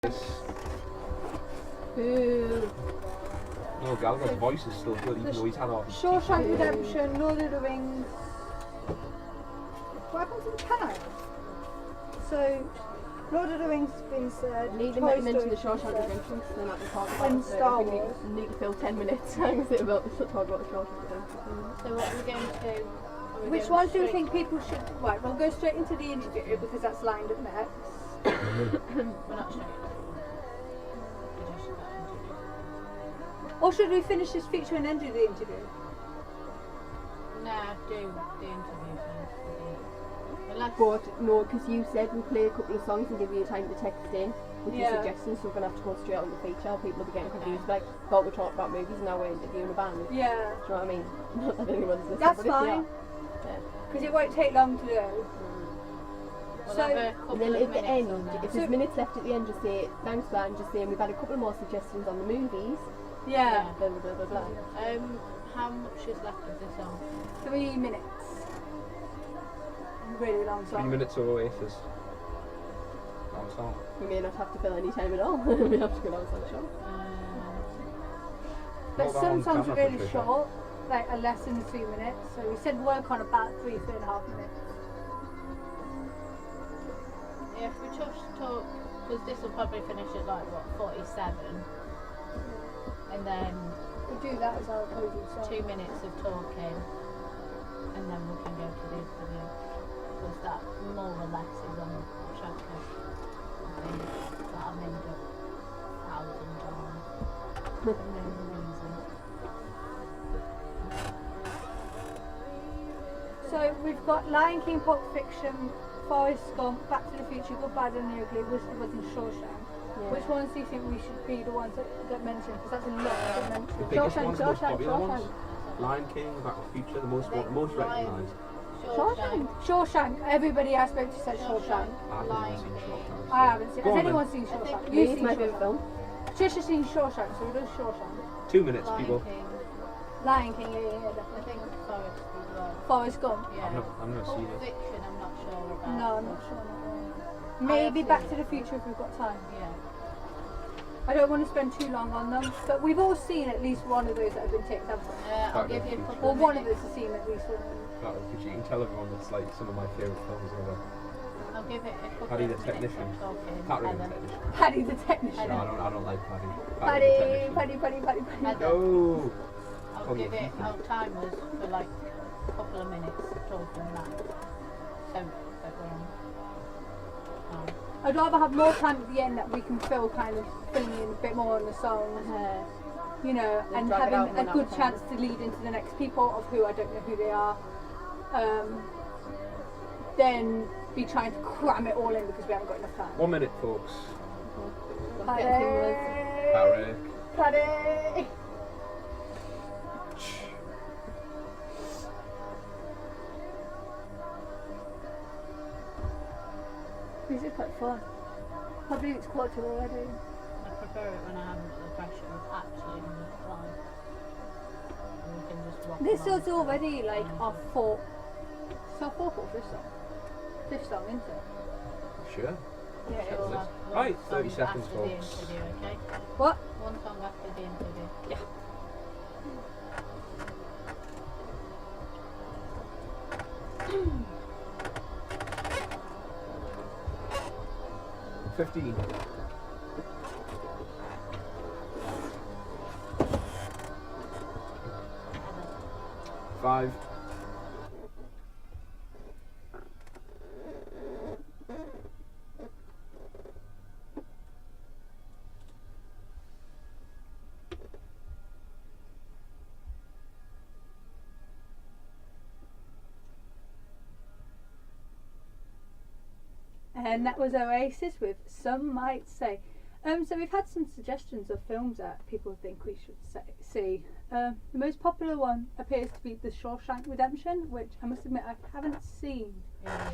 Boo. No, Gallagher's voice is still good, even though he's had off. Shawshank Redemption, Lord of the Rings. What happened to the pen? So, Lord of the Rings has been said. Need to mention the Shawshank Redemption because then I can talk about And it. Star I think Wars. we need to fill 10 minutes talk about the Shawshank Redemption. So what are we going to do? Which one do you think people should... Right, we'll go straight into the interview because that's lined up next. We're not sure. Or should we finish this feature and then do the interview? Nah, do the interview first. But no, because you said we'll play a couple of songs and give you time to text in with your suggestions, so we're going to have to go straight on the feature. People will be getting confused, like, thought we're talking about movies and now we're interviewing a band. Yeah. Do you know what I mean? Not that anyone's listening. That's but it's, fine. Because it won't take long to do. We'll So, have a And couple then of at the minutes end, on that. if there's minutes left at the end, just say, thanks band, just saying we've had a couple more suggestions on the movies. yeah. Blah, blah, blah, blah, blah. How much is left of this song? 3 minutes. Really long 3 song. minutes of Oasis. Long song. We may not have to fill any time at all. We have to go down to the show. But Hold some on, songs are camera really picture. short, like a less than 3 minutes. So we said work on about 3.5 minutes. Yeah, if we just talk, because this will probably finish at like what, 47, and then We'll do that as our closing song. 2 minutes of talking, and then we can go to the interview. Because that more or less is on the checklist. I think that I've named up 1,000 times. For no reason. So we've got Lion King, Pulp Fiction, Forrest Gump, Back to the Future, Good, Bad and the Ugly, Wizard of Oz and Shawshank. Yeah. Which ones do you think we should be the ones that get mentioned? Because that's a lot to get The mentioned. biggest Shawshank, ones, the most Shawshank, popular ones. Shawshank. Lion King, Back to the Future, the most Lion- recognised. Shawshank. Shawshank. Everybody I spoke to said Shawshank. I haven't Lion seen King. Shawshank. I haven't seen. Go Has on anyone then. seen I think Shawshank? Yeah, You've it's seen my favourite Shawshank. film. Trish has seen Shawshank, so we do Shawshank. 2 minutes, Lion people. King. Lion King, yeah, I definitely. think Forrest as well. Forrest Gump. Yeah. I've never Pulp seen it. Fiction, I'm not sure about. No, I'm not sure. Maybe have Back seen to the Future if we've got time. Yeah. I don't want to spend too long on them, but we've all seen at least one of those that have been ticked, haven't we? I'll Back to give the you a Future. couple Or of one of minutes. us has seen at least one. Back to the Future. You can tell everyone that's like some of my favourite films ever. I'll give it a couple Paddy of the minutes Technician. of talking. Paddy the and then- Technician. Paddy the Technician. No, I don't like Paddy. Paddy, the Technician. Paddy. and then No! I'll Probably give it, FIFA. I'll time us for like a couple of minutes talking that. So that we're on. I'd rather have more time at the end that we can fill kind of filling in a bit more on the songs, you know, Then and drag it out having a one good at a chance to lead into the next people of who I don't know who they are. Then be trying to cram it all in because we haven't got enough time. 1 minute, folks. Paddy! Barry. Paddy! This is quite fun. Probably it's quarter already. I prefer it when I haven't got the pressure of actually doing it live. And we can just rock This along is to already it. like our fourth. It's our fourth or fifth song. Fifth song, isn't it? Sure. Yeah, So we'll have one Right, song 30 seconds, after the folks. interview, okay? What? One song after the interview. Yeah. Yeah. 15. Five. And that was Oasis with Some Might Say. So we've had some suggestions of films that people think we should see. The most popular one appears to be The Shawshank Redemption, which I must admit I haven't seen. Yeah.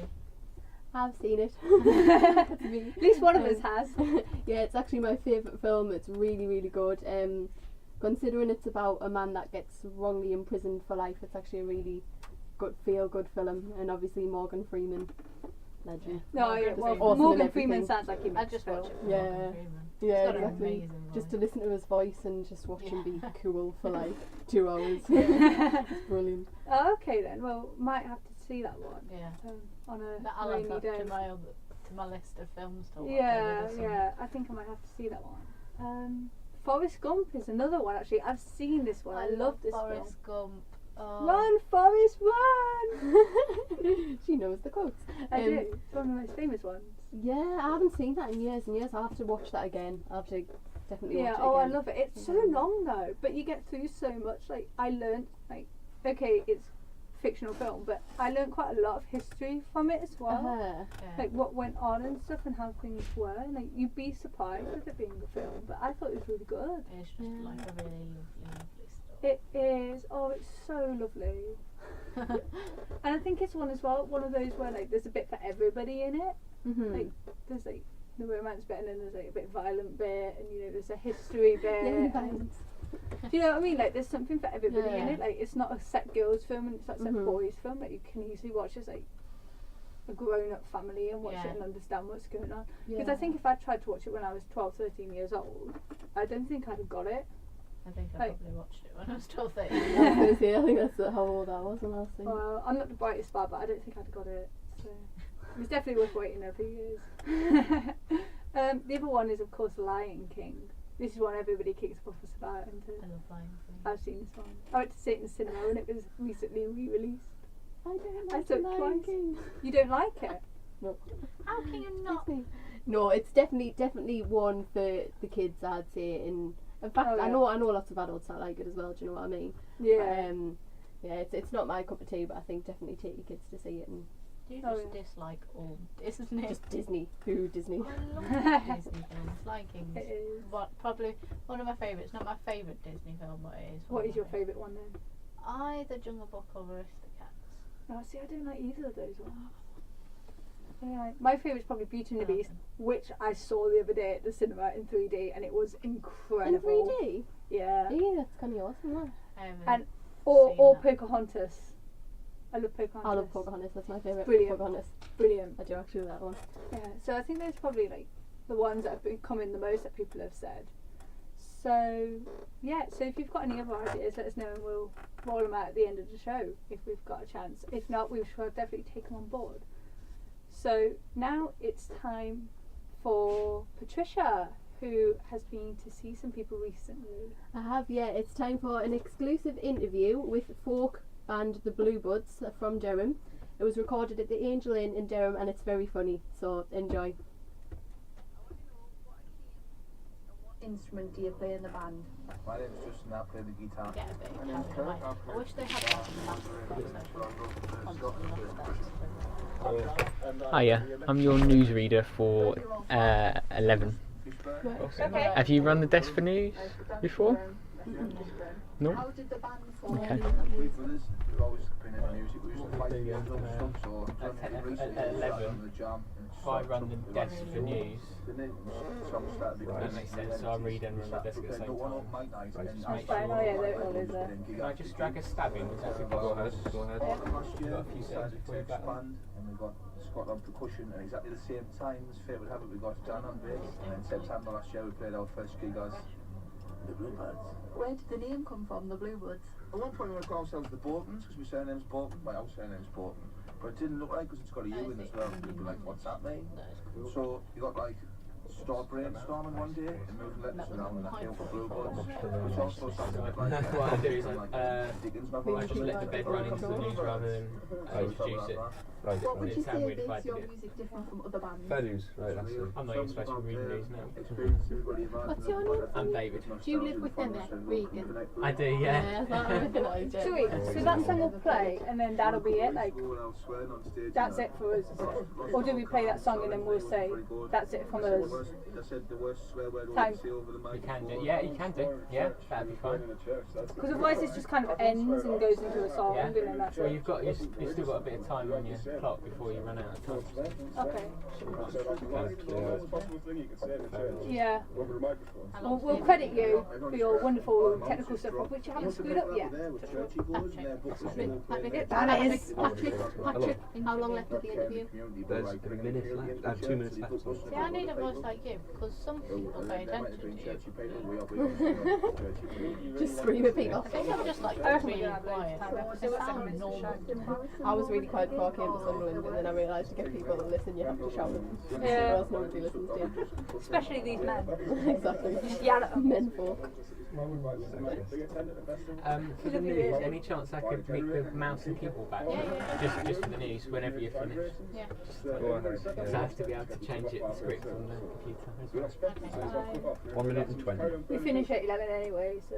I've seen it. At least one of us has. Yeah, it's actually my favourite film. It's really, really good. Considering it's about a man that gets wrongly imprisoned for life, it's actually a really good feel-good film. And obviously Morgan Freeman legend. No, yeah, Morgan well, Freeman. Awesome Morgan and Freeman everything. sounds like he I makes just film. watch it with Yeah. Morgan Freeman. Yeah, He's got an exactly. amazing Just to voice. listen to his voice and just watch him be Yeah. cool for like 2 hours. It's brilliant. Oh, okay then. Well, might have to see that one Yeah. on a But I'll rainy add day. that to my list of films to watch. Yeah, over the summer. yeah. I think I might have to see that one. Forrest Gump is another one actually. I've seen this one. I love this Forrest Gump. Oh. Run, Forrest, run! She knows the quotes. I do. It's one of the most famous ones. Yeah, I haven't seen that in years and years. I'll have to watch that again. I'll have to definitely Yeah. watch it Oh, I again. love it. It's so long though, but you get through so much. Like I learned, like, okay, it's fictional film, but I learned quite a lot of history from it as well. Uh-huh. Yeah. Like what went on and stuff and how things were. And, like you'd be surprised with it being a film, but I thought it was really good. It's just Yeah. like a really lovely story. It is. Oh, it's so lovely. And I think it's one as well. One of those where like there's a bit for everybody in it. Mm-hmm. Like there's like the romance bit, and then there's like a bit violent bit, and you know there's a history bit. Yeah, and- violence. do you know what I mean? Like there's something for everybody in Yeah. it. Like it's not a set girls film and it's not a set Mhm. boys film. Like you can easily watch as like a grown up family and watch Yeah. it and understand what's going on. Yeah. Because I think if I tried to watch it when I was 12, 13 years old, I don't think I'd have got it. I think I Like- probably watched it when I was 12, I was going to say, I think that's how old I was when I was seeing it. Well, I'm not the brightest star, but I don't think I'd have got it. So it was definitely worth waiting a few years. The other one is of course Lion King. This is one everybody kicks off us about. And I love Lion King. I've seen this one. I went to see it in the cinema when it was recently re-released. I don't I like saw it Lion twice. King. You don't like it? No. How can you not? Disney. No, it's definitely one for the kids, I'd say. And in fact, Oh, yeah. I know lots of adults that like it as well. Do you know what I mean? Yeah. Yeah, it's not my cup of tea, but I think definitely take your kids to see it. And Do you Oh, just dislike all Disney? just Disney, who Disney. I love Disney films. Lion King It is is. probably one of my favourites. Not my favourite Disney film, but it is. one What of is my your favourite one then? Either Jungle Book or Aristocats. No, see, I don't like either of those ones. Yeah, my favourite's probably Beauty and the Beast, which I saw the other day at the cinema in 3D, and it was In incredible. 3D? Yeah. Yeah, that's kind of awesome. That. I haven't And or seen that. Pocahontas. I love Pocahontas. I love Pocahontas. That's my favourite. Brilliant. Pocahontas. Brilliant. I do actually like that one. Yeah. So I think those probably like the ones that have been coming the most that people have said. So yeah. So if you've got any other ideas, let us know, and we'll roll them out at the end of the show if we've got a chance. If not, we shall definitely take them on board. So now it's time for Patricia, who has been to see some people recently. I have, yeah. It's time for an exclusive interview with folk band The Blue Buds from Durham. It was recorded at the Angel Inn in Durham, and it's very funny, so enjoy. Instrument do you play in the band? My name's Justin, I play the guitar. Get a bit of camera away. I wish they had that in the last constantly off that. Hiya, I'm your newsreader for 11. Okay. Have you run the desk for news before? No? How did the band form? Okay. We brothers, we've always been in the music, we used to fight Yeah, together and stuff, so at 11, so I run the desk for news. That makes sense, so I read and run the desk at the same time. That's fine. Oh yeah, there it all is there. Can I just drag a stab in? Go ahead, go ahead. You've got a few seconds before you back on. And we got Scott on percussion, and exactly the same time as Fate would have it, we got John on bass, and in September last year we played our first gig as the Bluebirds. Where did the name come from, the Bluebirds? At one point we would call ourselves the Boltons, because my surname's Bolton, my house surname's Bolton, but it didn't look like, because it's got a U in as well, we'd be like, what's that mean? So you got like, start brainstorming one day, and moving letters around, and I came up with Bluebirds, which also sounds a bit like What I do is Dickens novel. I just let the bed run into the news rather than introduce it. What would It you sound say weird if I makes did your it. music different from other bands? Fair dues, right, that's it. I'm not even supposed to be reading news now. What's your name? I'm David. Do you live with them at Regan? I do, yeah. Sweet. So that song will play, and then that'll be it. Like that's it for us. Or do we play that song and then we'll say that's it from us? They said the worst swear word we Time. can see over the You mic. can do. Yeah, you can do. Yeah, that'd be fine. Because otherwise it just kind of ends and goes into a song, Yeah. and then that's Well, it. you've still got a bit of time on your clock before you run out of time. Okay. Yeah. Yeah. Well, we'll credit you for your wonderful technical stuff, which you haven't screwed up yet. That is. Patrick, how long left of the interview? There's a minute left. 2 minutes left. See, I need a voice like you because some people pay attention to you. Just scream at people. I think I'm just like I reckon really we're gonna have quiet. loads of time. I sound normal. I was really quiet before I came to Sunderland, and then I realised to get people to listen, you have to shout at them. Yeah. Or else nobody listens to you. Especially these men. Exactly. Just yell at them. Men folk. For the news, any chance I could make the mouse and keyboard back? Just for the news, whenever you're finished. Yeah. Go ahead. Because I have to be able to change it, the script on the computer as well. 1 minute and 20. We finish at 11 anyway, so.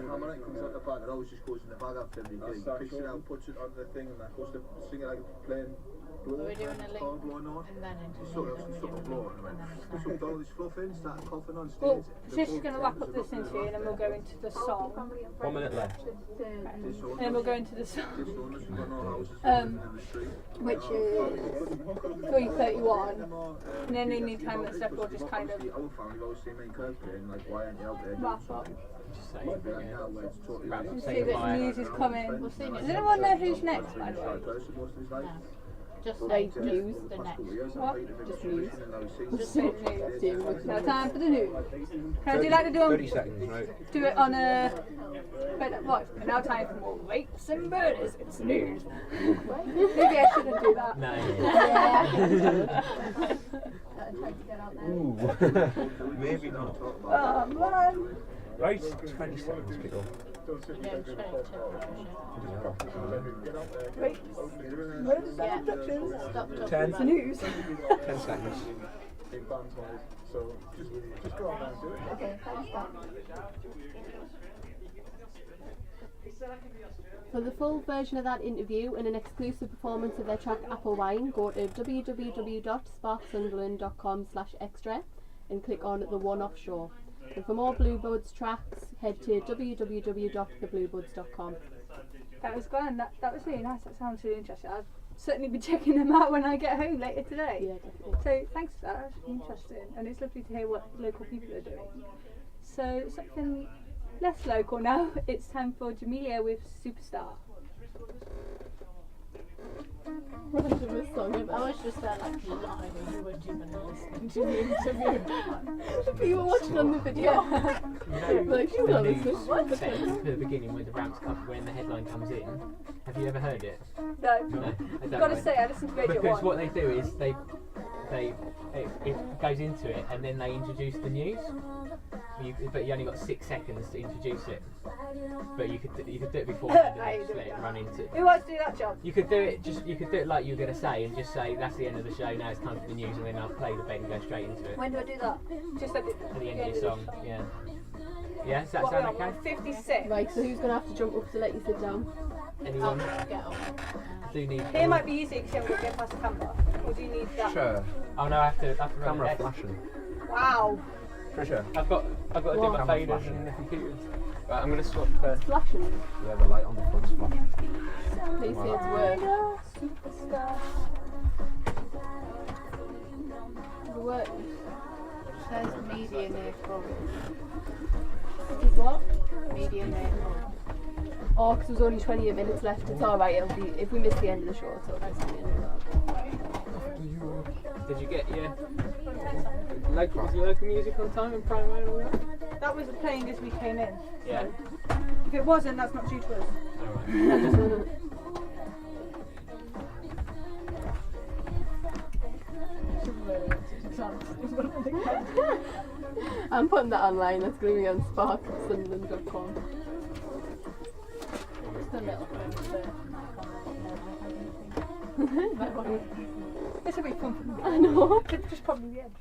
Harmonic comes out the bag, it always just goes in the bag after every gig. Picks it out, puts it on the thing, and that goes to sing it like playing blow. Are we doing a link? Blowing on. And then into Stuck a blow and went, sucked all this fluff in, started coughing on stage. Well, Trish is going to wrap up this interview and then we'll go into the song. 1 minute left. And then we'll go into the song, Disowners, we've got no houses Um, in the street. which is 3:31. And then any time that's left, we'll just kind of Our family always say main character and like, why aren't you out there? wrap up. Just say, Like now where it's totally Wrap up, See say that goodbye. the news is coming. We'll see Does next anyone know who's next, by the way? person most of his life. No. Just Like say news. the next. What? Just news. Just say the news. Now time for the news. Can I do 30 like to do 30 seconds, right? do it on a what? Now time for more rapes and murders. It's news. Maybe I shouldn't do that. No. Ooh. Maybe not. Oh man. Right, 20 seconds, people. Yeah, 22. Rapes. Murders and abductions. Stop talking 10. It's the news. 10 seconds. Okay, thanks, Dad. For the full version of that interview and an exclusive performance of their track Apple Wine, go to www.sparksunderland.com/extra and click on the one-off show. And for more Bluebuds tracks, head to www.thebluebuds.com. That was grand. That was really nice. That sounds really interesting. I'll certainly be checking them out when I get home later today. Yeah, definitely. So thanks for that. That's really interesting, and it's lovely to hear what local people are doing. So something less local now. It's time for Jamelia with Superstar. Random this song I about. was just there like lying and you weren't even listening to the interview. You were watching on the video. Like, you were listening. What? Settings at the beginning when the ramps come, when the headline comes in. Have you ever heard it? No, No, I don't gotta know. say I listened to Radio Because 1. what they do is it goes into it and then they introduce the news. But you only got 6 seconds to introduce it. But you could do it before and then just let it run into. Who wants to do that job? You could do it like you were gonna say and just say that's the end of the show. Now it's time for the news and then I'll play the bed and go straight into it When do I do that? Just at at the end of your the song. Yeah. Yeah. Does that What sound are we on? okay? 56. Right, so who's going to have to jump up to let you sit down? Anyone? Get on. Do need? Here might be easy because you haven't got to get past the camera. Or do you need that? Sure. Oh no, I have to run Camera it. flashing. Wow. Trisha. I've got to do my Camera faders flashing. and the computers. Right, I'm gonna swap first. Flashing. Yeah, the light on the front's flashing. Please say it's word. Superstar. The word. Says media near full. Is what? Media near full. Oh, because there's only 28 minutes left. It's alright, it'll be, if we miss the end of the show, it's okay. It's the end of Did you get your local music on time and prime and all that? That was playing as we came in. Yeah. If it wasn't, that's not due to us. that. I'm putting that online, that's going to be on sparksunderland.com. Just a little bit of This will be fun for me. I know. It's just probably the end.